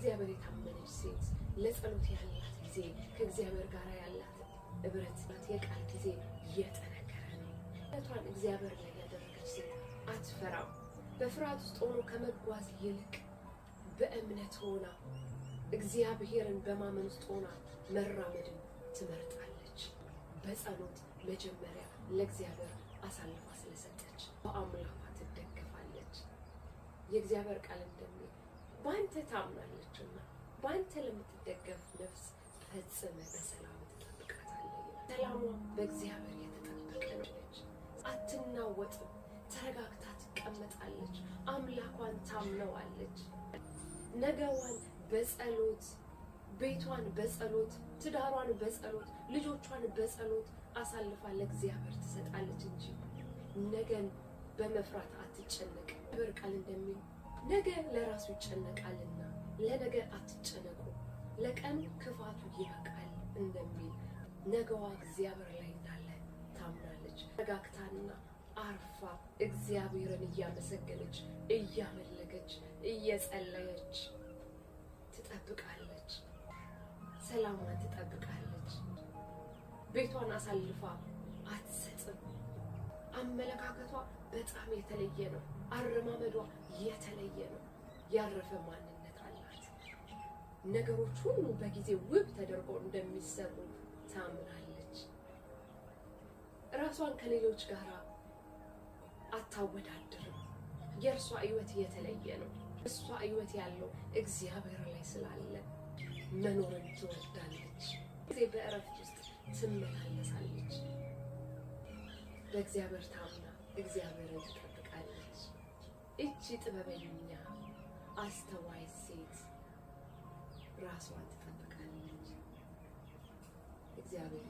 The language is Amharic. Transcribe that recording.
ለእግዚአብሔር የታመነች ሴት ለጸሎት ያላት ጊዜ ከእግዚአብሔር ጋር ያላት እብረት የቃል ጊዜ እየጠነከረ ነው። እቷን እግዚአብሔር ላይ ያደረገች ሴት አትፈራም። በፍርሃት ውስጥ ሆኖ ከመጓዝ ይልቅ በእምነት ሆና እግዚአብሔርን በማመን ውስጥ ሆና መራመድን ትመርጣለች። በጸሎት መጀመሪያ ለእግዚአብሔር አሳልፋ ስለሰጠች በአምላኳ ትደገፋለች። የእግዚአብሔር ቃል እንደሚል በአንተ ታምናለችና በአንተ ለምትደገፍ ነፍስ ፈጽመ በሰላም ትጠብቃታለህ። ሰላሟ በእግዚአብሔር የተጠበቀ ነች። አትናወጥም። ተረጋግታ ትቀመጣለች። አምላኳን ታምነዋለች። ነገዋን በጸሎት ቤቷን በጸሎት ትዳሯን በጸሎት ልጆቿን በጸሎት አሳልፋ ለእግዚአብሔር ትሰጣለች እንጂ ነገን በመፍራት አትጨነቅ። እግዚአብሔር ቃል እንደሚል ነገ ለራሱ ይጨነቃልና ለነገ አትጨነቁ፣ ለቀኑ ክፋቱ ይበቃል እንደሚል ነገዋ እግዚአብሔር ላይ እንዳለ ታምናለች። ተረጋግታና አርፋ እግዚአብሔርን እያመሰገነች እያመለከች እየጸለየች ትጠብቃለች። ሰላሟን ትጠብቃለች። ቤቷን አሳልፋ አትሰጥም። አመለካከቷ በጣም የተለየ ነው። አረማመዷ የተለየ ነው። ያረፈ ማንነት አላት። ነገሮች ሁሉ በጊዜ ውብ ተደርገው እንደሚሰሩ ታምናለች። ራሷን ከሌሎች ጋር አታወዳድርም። የእርሷ ሕይወት የተለየ ነው። እሷ ሕይወት ያለው እግዚአብሔር ላይ ስላለ መኖርን ትወዳለች። ጊዜ በእረፍት ውስጥ ትመላለሳለች። በእግዚአብሔር ታምና እግዚአብሔርን ትጠብቃለች። እቺ ጥበበኛ አስተዋይ ሴት ራሷን ትጠብቃለች። እግዚአብሔር